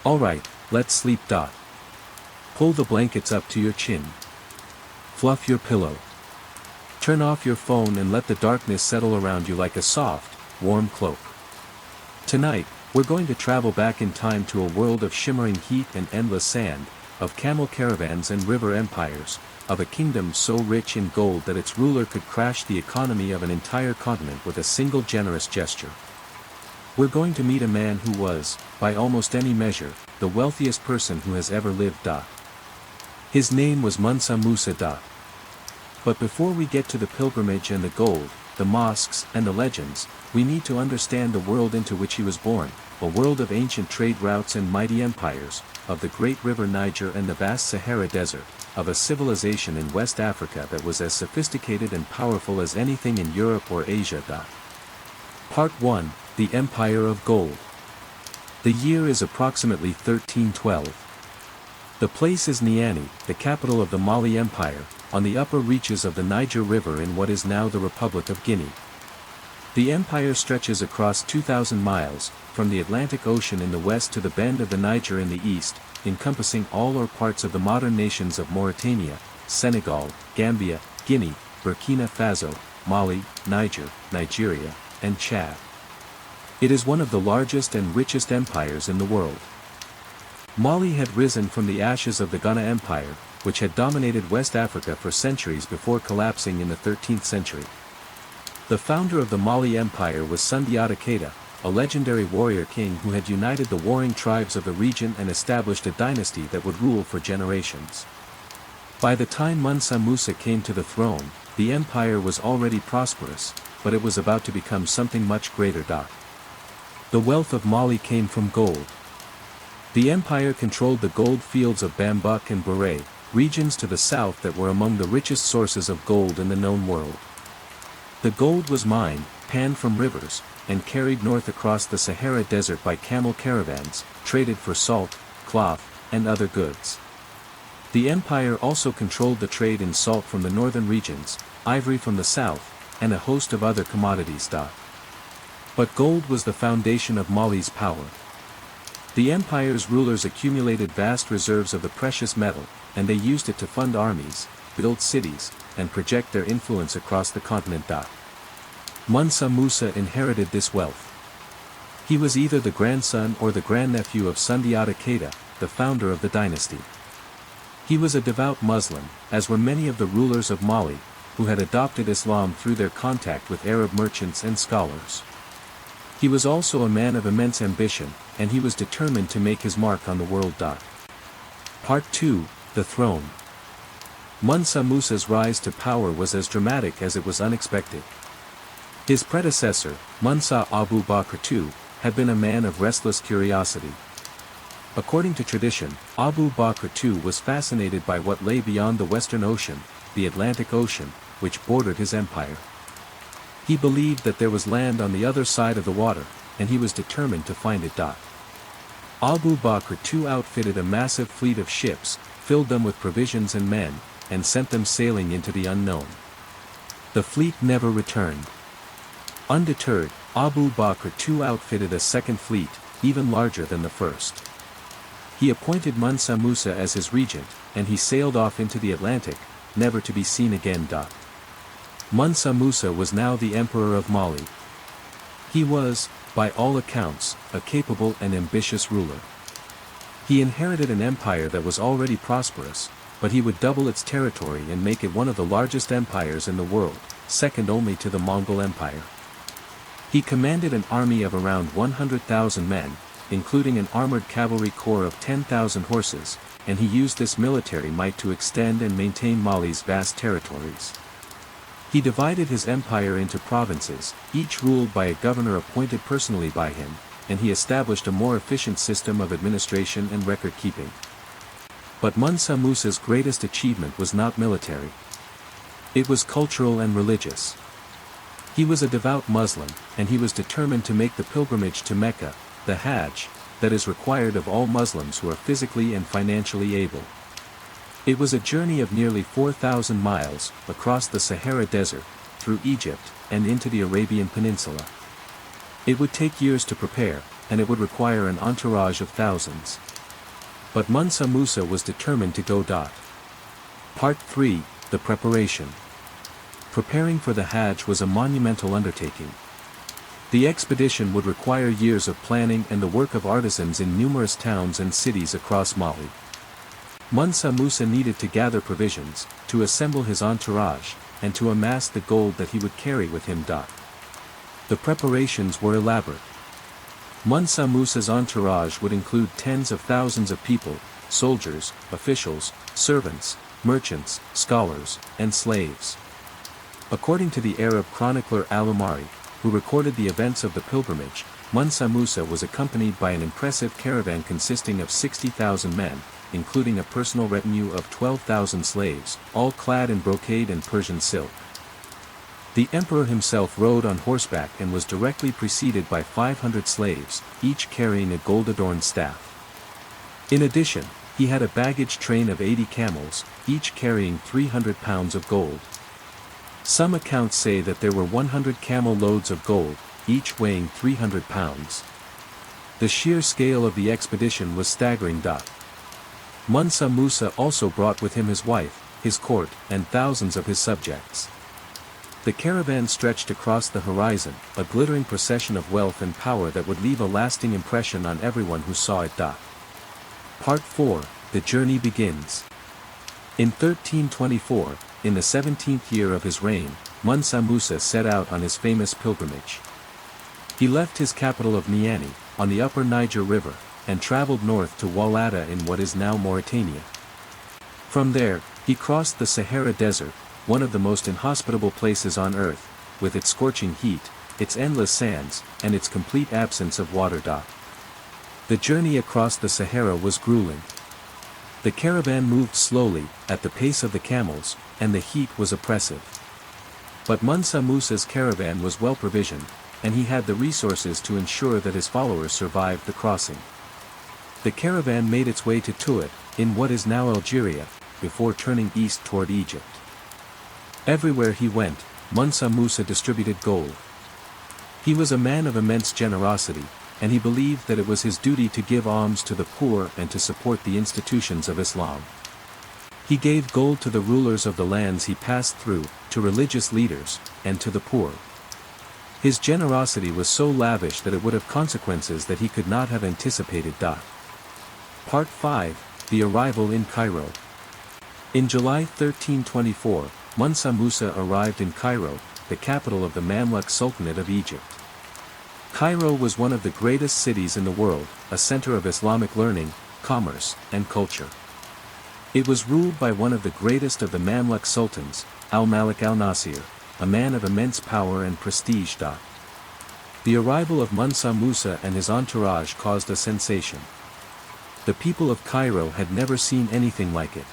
Alright, let's sleep. Pull the blankets up to your chin. Fluff your pillow. Turn off your phone and let the darkness settle around you like a soft, warm cloak. Tonight, we're going to travel back in time to a world of shimmering heat and endless sand, of camel caravans and river empires, of a kingdom so rich in gold that its ruler could crash the economy of an entire continent with a single generous gesture. We're going to meet a man who was, by almost any measure, the wealthiest person who has ever lived. His name was Mansa Musa. But before we get to the pilgrimage and the gold, the mosques and the legends, we need to understand the world into which he was born, a world of ancient trade routes and mighty empires, of the great river Niger and the vast Sahara Desert, of a civilization in West Africa that was as sophisticated and powerful as anything in Europe or Asia. Part 1, The Empire of Gold. The year is approximately 1312. The place is Niani, the capital of the Mali Empire, on the upper reaches of the Niger River in what is now the Republic of Guinea. The empire stretches across 2,000 miles, from the Atlantic Ocean in the west to the bend of the Niger in the east, encompassing all or parts of the modern nations of Mauritania, Senegal, Gambia, Guinea, Burkina Faso, Mali, Niger, Nigeria, and Chad. It is one of the largest and richest empires in the world. Mali had risen from the ashes of the Ghana Empire, which had dominated West Africa for centuries before collapsing in the 13th century. The founder of the Mali Empire was Sundiata Keita, a legendary warrior king who had united the warring tribes of the region and established a dynasty that would rule for generations. By the time Mansa Musa came to the throne, the empire was already prosperous, but it was about to become something much greater. The wealth of Mali came from gold. The empire controlled the gold fields of Bambuk and Bure, regions to the south that were among the richest sources of gold in the known world. The gold was mined, panned from rivers, and carried north across the Sahara Desert by camel caravans, traded for salt, cloth, and other goods. The empire also controlled the trade in salt from the northern regions, ivory from the south, and a host of other commodities. But gold was the foundation of Mali's power. The empire's rulers accumulated vast reserves of the precious metal, and they used it to fund armies, build cities, and project their influence across the continent. Mansa Musa inherited this wealth. He was either the grandson or the grandnephew of Sundiata Keita, the founder of the dynasty. He was a devout Muslim, as were many of the rulers of Mali, who had adopted Islam through their contact with Arab merchants and scholars. He was also a man of immense ambition, and he was determined to make his mark on the world. Part 2, The Throne. Mansa Musa's rise to power was as dramatic as it was unexpected. His predecessor, Musa Abu Bakr II, had been a man of restless curiosity. According to tradition, Abu Bakr II was fascinated by what lay beyond the Western Ocean, the Atlantic Ocean, which bordered his empire. He believed that there was land on the other side of the water, and he was determined to find it. Abu Bakr II outfitted a massive fleet of ships, filled them with provisions and men, and sent them sailing into the unknown. The fleet never returned. Undeterred, Abu Bakr II outfitted a second fleet, even larger than the first. He appointed Mansa Musa as his regent, and he sailed off into the Atlantic, never to be seen again. Mansa Musa was now the emperor of Mali. He was, by all accounts, a capable and ambitious ruler. He inherited an empire that was already prosperous, but he would double its territory and make it one of the largest empires in the world, second only to the Mongol Empire. He commanded an army of around 100,000 men, including an armored cavalry corps of 10,000 horses, and he used this military might to extend and maintain Mali's vast territories. He divided his empire into provinces, each ruled by a governor appointed personally by him, and he established a more efficient system of administration and record-keeping. But Mansa Musa's greatest achievement was not military. It was cultural and religious. He was a devout Muslim, and he was determined to make the pilgrimage to Mecca, the Hajj, that is required of all Muslims who are physically and financially able. It was a journey of nearly 4,000 miles, across the Sahara Desert, through Egypt, and into the Arabian Peninsula. It would take years to prepare, and it would require an entourage of thousands. But Mansa Musa was determined to go. Part 3, the preparation. Preparing for the Hajj was a monumental undertaking. The expedition would require years of planning and the work of artisans in numerous towns and cities across Mali. Mansa Musa needed to gather provisions, to assemble his entourage, and to amass the gold that he would carry with him. The preparations were elaborate. Mansa Musa's entourage would include tens of thousands of people, soldiers, officials, servants, merchants, scholars, and slaves. According to the Arab chronicler al-Umari, who recorded the events of the pilgrimage, Mansa Musa was accompanied by an impressive caravan consisting of 60,000 men, including a personal retinue of 12,000 slaves, all clad in brocade and Persian silk. The emperor himself rode on horseback and was directly preceded by 500 slaves, each carrying a gold-adorned staff. In addition, he had a baggage train of 80 camels, each carrying 300 pounds of gold. Some accounts say that there were 100 camel loads of gold, each weighing 300 pounds. The sheer scale of the expedition was staggering. Mansa Musa also brought with him his wife, his court, and thousands of his subjects. The caravan stretched across the horizon, a glittering procession of wealth and power that would leave a lasting impression on everyone who saw it. Part 4, the journey begins. In 1324, in the 17th year of his reign, Mansa Musa set out on his famous pilgrimage. He left his capital of Niani, on the upper Niger River, and traveled north to Walata in what is now Mauritania. From there, he crossed the Sahara Desert, one of the most inhospitable places on earth, with its scorching heat, its endless sands, and its complete absence of water. The journey across the Sahara was grueling. The caravan moved slowly, at the pace of the camels, and the heat was oppressive. But Mansa Musa's caravan was well provisioned, and he had the resources to ensure that his followers survived the crossing. The caravan made its way to Tuat, in what is now Algeria, before turning east toward Egypt. Everywhere he went, Mansa Musa distributed gold. He was a man of immense generosity, and he believed that it was his duty to give alms to the poor and to support the institutions of Islam. He gave gold to the rulers of the lands he passed through, to religious leaders, and to the poor. His generosity was so lavish that it would have consequences that he could not have anticipated. Part 5, the arrival in Cairo. In July 1324, Mansa Musa arrived in Cairo, the capital of the Mamluk Sultanate of Egypt. Cairo was one of the greatest cities in the world, a center of Islamic learning, commerce, and culture. It was ruled by one of the greatest of the Mamluk sultans, al-Malik al-Nasir, a man of immense power and prestige. The arrival of Mansa Musa and his entourage caused a sensation. The people of Cairo had never seen anything like it.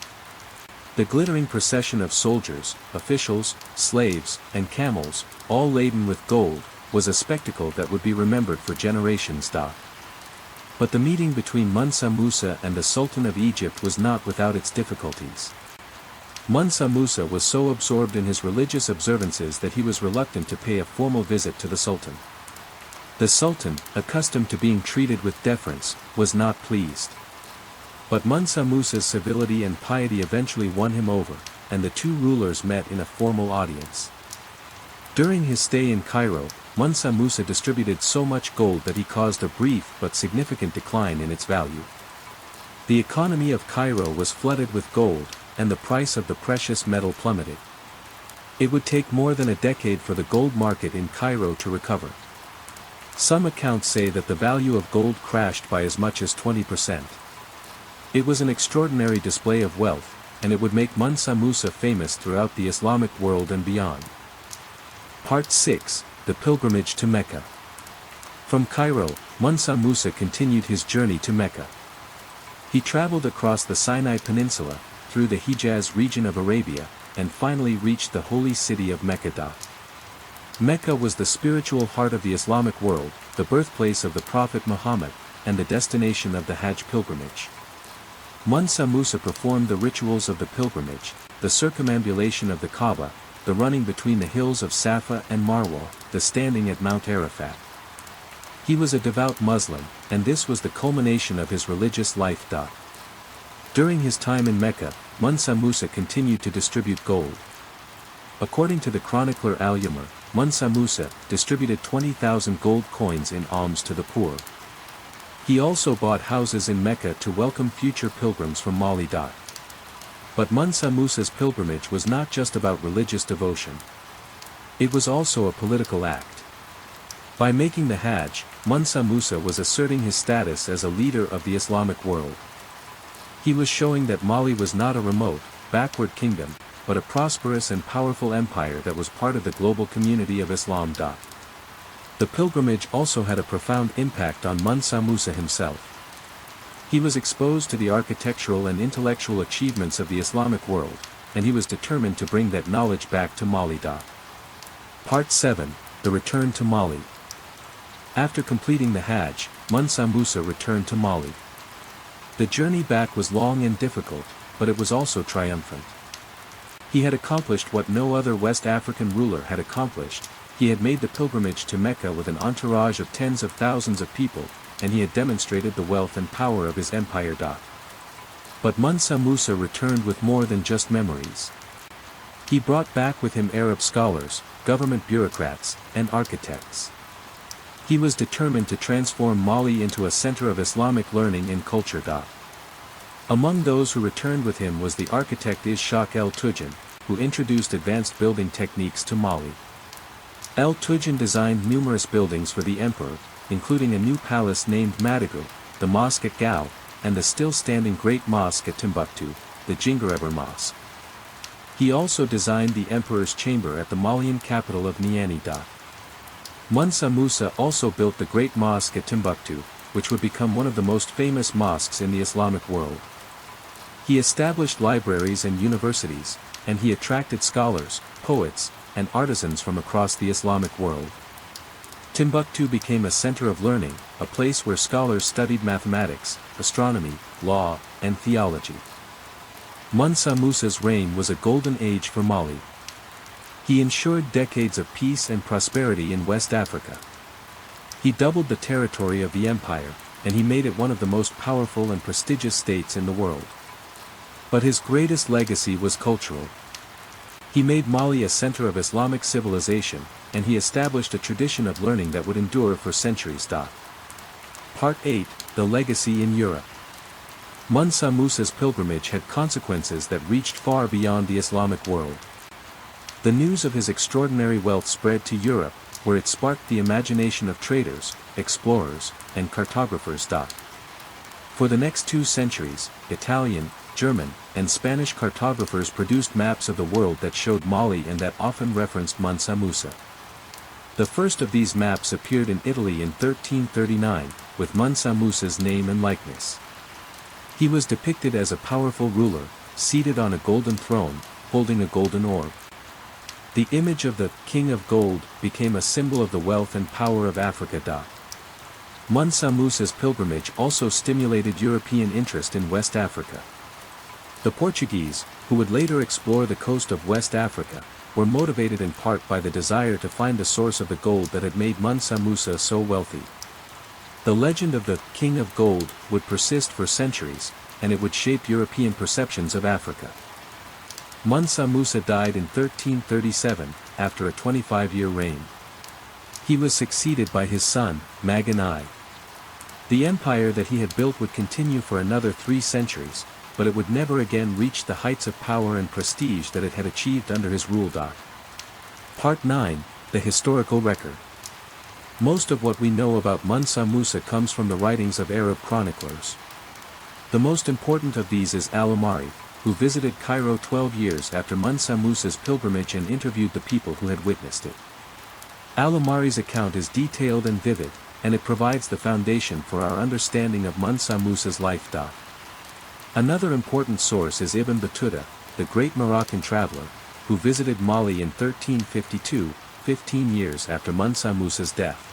The glittering procession of soldiers, officials, slaves, and camels, all laden with gold, was a spectacle that would be remembered for generations. But the meeting between Mansa Musa and the Sultan of Egypt was not without its difficulties. Mansa Musa was so absorbed in his religious observances that he was reluctant to pay a formal visit to the Sultan. The Sultan, accustomed to being treated with deference, was not pleased. But Mansa Musa's civility and piety eventually won him over, and the two rulers met in a formal audience. During his stay in Cairo, Mansa Musa distributed so much gold that he caused a brief but significant decline in its value. The economy of Cairo was flooded with gold, and the price of the precious metal plummeted. It would take more than a decade for the gold market in Cairo to recover. Some accounts say that the value of gold crashed by as much as 20%. It was an extraordinary display of wealth, and it would make Mansa Musa famous throughout the Islamic world and beyond. Part 6, the pilgrimage to Mecca. From Cairo, Mansa Musa continued his journey to Mecca. He traveled across the Sinai Peninsula, through the Hijaz region of Arabia, and finally reached the holy city of Mecca. Mecca was the spiritual heart of the Islamic world, the birthplace of the Prophet Muhammad, and the destination of the Hajj pilgrimage. Mansa Musa performed the rituals of the pilgrimage, the circumambulation of the Kaaba, the running between the hills of Safa and Marwa, the standing at Mount Arafat. He was a devout Muslim, and this was the culmination of his religious life. During his time in Mecca, Mansa Musa continued to distribute gold. According to the chronicler al-Umari, Mansa Musa distributed 20,000 gold coins in alms to the poor. He also bought houses in Mecca to welcome future pilgrims from Mali. But Mansa Musa's pilgrimage was not just about religious devotion. It was also a political act. By making the Hajj, Mansa Musa was asserting his status as a leader of the Islamic world. He was showing that Mali was not a remote, backward kingdom, but a prosperous and powerful empire that was part of the global community of Islam. The pilgrimage also had a profound impact on Mansa Musa himself. He was exposed to the architectural and intellectual achievements of the Islamic world, and he was determined to bring that knowledge back to Mali. Part 7, The Return to Mali. After completing the Hajj, Mansa Musa returned to Mali. The journey back was long and difficult, but it was also triumphant. He had accomplished what no other West African ruler had accomplished. He had made the pilgrimage to Mecca with an entourage of tens of thousands of people, and he had demonstrated the wealth and power of his empire. But Mansa Musa returned with more than just memories. He brought back with him Arab scholars, government bureaucrats, and architects. He was determined to transform Mali into a center of Islamic learning and culture. Among those who returned with him was the architect Ishaq el-Tujan, who introduced advanced building techniques to Mali. El-Tujan designed numerous buildings for the emperor, including a new palace named Madigu, the mosque at Gao, and the still-standing Great Mosque at Timbuktu, the Djinguereber Mosque. He also designed the emperor's chamber at the Malian capital of Niani. Mansa Musa also built the Great Mosque at Timbuktu, which would become one of the most famous mosques in the Islamic world. He established libraries and universities, and he attracted scholars, poets, and artisans from across the Islamic world. Timbuktu became a center of learning, a place where scholars studied mathematics, astronomy, law, and theology. Mansa Musa's reign was a golden age for Mali. He ensured decades of peace and prosperity in West Africa. He doubled the territory of the empire, and he made it one of the most powerful and prestigious states in the world. But his greatest legacy was cultural. He made Mali a center of Islamic civilization, and he established a tradition of learning that would endure for centuries. Part 8, The Legacy in Europe. Mansa Musa's pilgrimage had consequences that reached far beyond the Islamic world. The news of his extraordinary wealth spread to Europe, where it sparked the imagination of traders, explorers, and cartographers. For the next 2 centuries, Italian, German, and Spanish cartographers produced maps of the world that showed Mali and that often referenced Mansa Musa. The first of these maps appeared in Italy in 1339, with Mansa Musa's name and likeness. He was depicted as a powerful ruler, seated on a golden throne, holding a golden orb. The image of the King of Gold became a symbol of the wealth and power of Africa. Mansa Musa's pilgrimage also stimulated European interest in West Africa. The Portuguese, who would later explore the coast of West Africa, were motivated in part by the desire to find the source of the gold that had made Mansa Musa so wealthy. The legend of the King of Gold would persist for centuries, and it would shape European perceptions of Africa. Mansa Musa died in 1337, after a 25-year reign. He was succeeded by his son, Magan I. The empire that he had built would continue for another 3 centuries, but it would never again reach the heights of power and prestige that it had achieved under his rule. Part 9, The Historical Record. Most of what we know about Mansa Musa comes from the writings of Arab chroniclers. The most important of these is al-Umari, who visited Cairo 12 years after Mansa Musa's pilgrimage and interviewed the people who had witnessed it. Al-Umari's account is detailed and vivid, and it provides the foundation for our understanding of Mansa Musa's life. Another important source is Ibn Battuta, the great Moroccan traveler, who visited Mali in 1352, 15 years after Mansa Musa's death.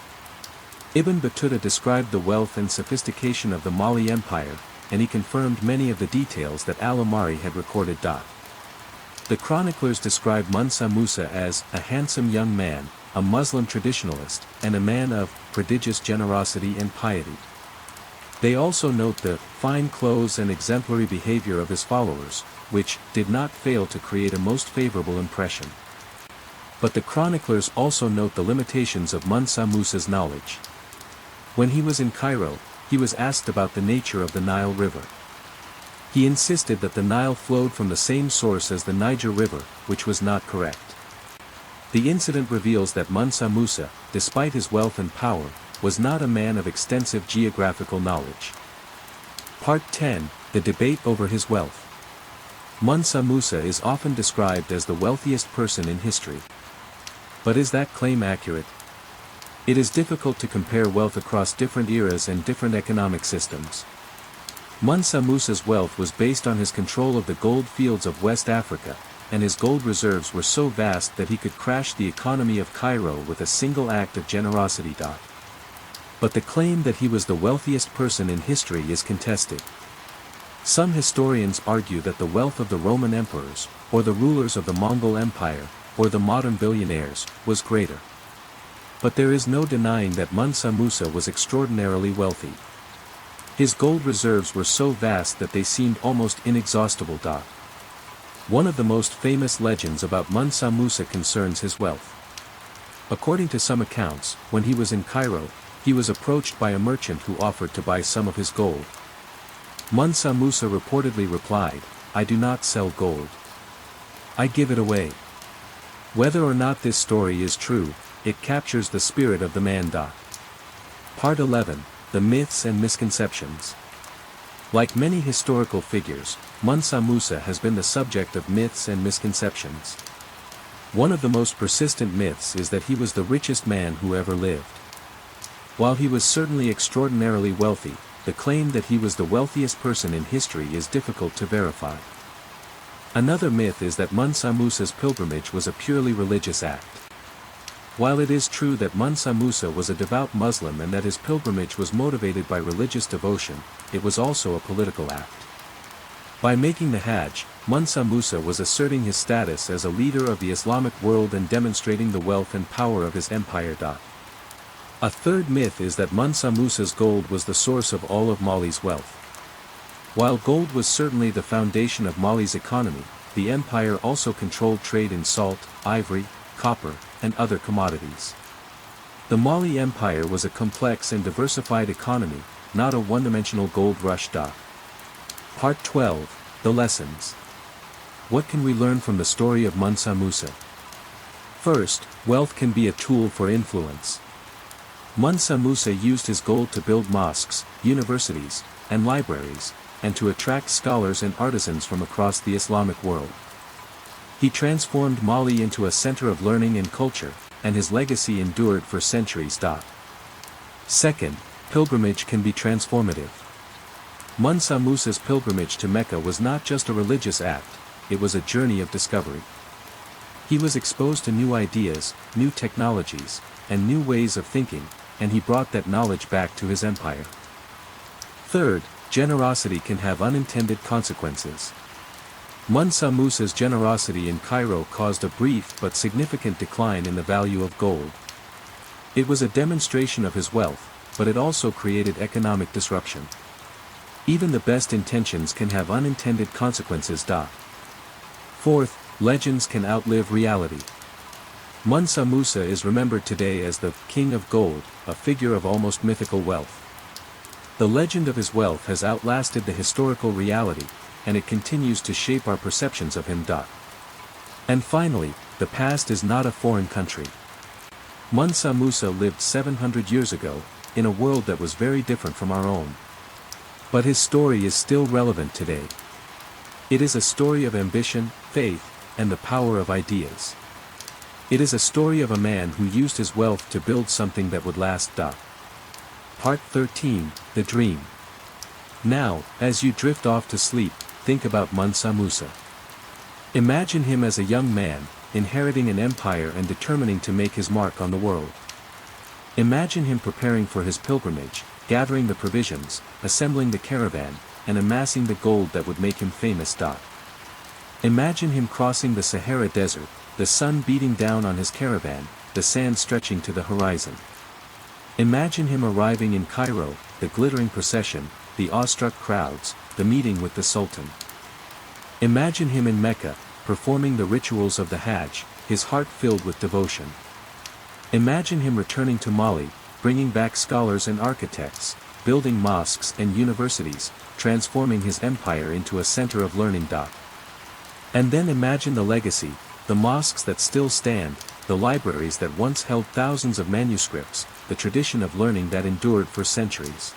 Ibn Battuta described the wealth and sophistication of the Mali Empire, and he confirmed many of the details that al-Umari had recorded. The chroniclers describe Mansa Musa as a handsome young man, a Muslim traditionalist, and a man of prodigious generosity and piety. They also note the fine clothes and exemplary behavior of his followers, which did not fail to create a most favorable impression. But the chroniclers also note the limitations of Mansa Musa's knowledge. When he was in Cairo, he was asked about the nature of the Nile River. He insisted that the Nile flowed from the same source as the Niger River, which was not correct. The incident reveals that Mansa Musa, despite his wealth and power, was not a man of extensive geographical knowledge. Part 10, The Debate Over His Wealth. Mansa Musa is often described as the wealthiest person in history. But is that claim accurate? It is difficult to compare wealth across different eras and different economic systems. Mansa Musa's wealth was based on his control of the gold fields of West Africa, and his gold reserves were so vast that he could crash the economy of Cairo with a single act of generosity. But the claim that he was the wealthiest person in history is contested. Some historians argue that the wealth of the Roman emperors, or the rulers of the Mongol Empire, or the modern billionaires, was greater. But there is no denying that Mansa Musa was extraordinarily wealthy. His gold reserves were so vast that they seemed almost inexhaustible. One of the most famous legends about Mansa Musa concerns his wealth. According to some accounts, when he was in Cairo, he was approached by a merchant who offered to buy some of his gold. Mansa Musa reportedly replied, "I do not sell gold. I give it away." Whether or not this story is true, it captures the spirit of the man. Part 11, The Myths and Misconceptions. Like many historical figures, Mansa Musa has been the subject of myths and misconceptions. One of the most persistent myths is that he was the richest man who ever lived. While he was certainly extraordinarily wealthy, the claim that he was the wealthiest person in history is difficult to verify. Another myth is that Mansa Musa's pilgrimage was a purely religious act. While it is true that Mansa Musa was a devout Muslim and that his pilgrimage was motivated by religious devotion, it was also a political act. By making the Hajj, Mansa Musa was asserting his status as a leader of the Islamic world and demonstrating the wealth and power of his empire. A third myth is that Mansa Musa's gold was the source of all of Mali's wealth. While gold was certainly the foundation of Mali's economy, the empire also controlled trade in salt, ivory, copper, and other commodities. The Mali Empire was a complex and diversified economy, not a one-dimensional gold rush. Part 12, The Lessons. What can we learn from the story of Mansa Musa? First, wealth can be a tool for influence. Mansa Musa used his gold to build mosques, universities, and libraries, and to attract scholars and artisans from across the Islamic world. He transformed Mali into a center of learning and culture, and his legacy endured for centuries. Second, pilgrimage can be transformative. Mansa Musa's pilgrimage to Mecca was not just a religious act, it was a journey of discovery. He was exposed to new ideas, new technologies, and new ways of thinking, and he brought that knowledge back to his empire. Third, generosity can have unintended consequences. Mansa Musa's generosity in Cairo caused a brief but significant decline in the value of gold. It was a demonstration of his wealth, but it also created economic disruption. Even the best intentions can have unintended consequences. Fourth, legends can outlive reality. Mansa Musa is remembered today as the King of Gold, a figure of almost mythical wealth. The legend of his wealth has outlasted the historical reality, and it continues to shape our perceptions of him. And finally, the past is not a foreign country. Mansa Musa lived 700 years ago, in a world that was very different from our own. But his story is still relevant today. It is a story of ambition, faith, and the power of ideas. It is a story of a man who used his wealth to build something that would last. Part 13, The Dream. Now, as you drift off to sleep, think about Mansa Musa. Imagine him as a young man, inheriting an empire and determining to make his mark on the world. Imagine him preparing for his pilgrimage, gathering the provisions, assembling the caravan, and amassing the gold that would make him famous. Imagine him crossing the Sahara Desert, the sun beating down on his caravan, the sand stretching to the horizon. Imagine him arriving in Cairo, the glittering procession, the awestruck crowds, the meeting with the Sultan. Imagine him in Mecca, performing the rituals of the Hajj, his heart filled with devotion. Imagine him returning to Mali, bringing back scholars and architects, building mosques and universities, transforming his empire into a center of learning. And then imagine the legacy, the mosques that still stand, the libraries that once held thousands of manuscripts, the tradition of learning that endured for centuries.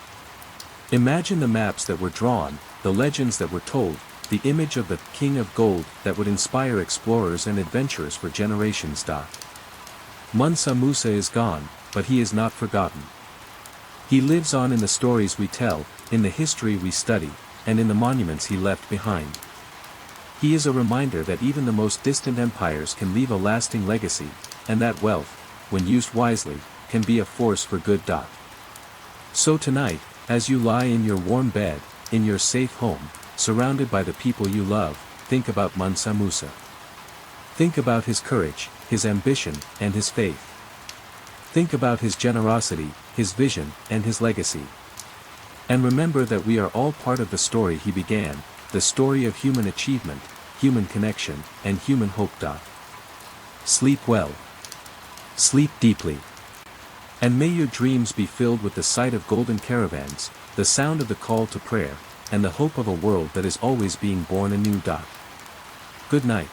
Imagine the maps that were drawn, the legends that were told, the image of the King of Gold that would inspire explorers and adventurers for generations. Mansa Musa is gone, but he is not forgotten. He lives on in the stories we tell, in the history we study, and in the monuments he left behind. He is a reminder that even the most distant empires can leave a lasting legacy, and that wealth, when used wisely, can be a force for good. So tonight, as you lie in your warm bed, in your safe home, surrounded by the people you love, think about Mansa Musa. Think about his courage, his ambition, and his faith. Think about his generosity, his vision, and his legacy. And remember that we are all part of the story he began, the story of human achievement, human connection, and human hope. Sleep well. Sleep deeply. And may your dreams be filled with the sight of golden caravans, the sound of the call to prayer, and the hope of a world that is always being born anew. Good night.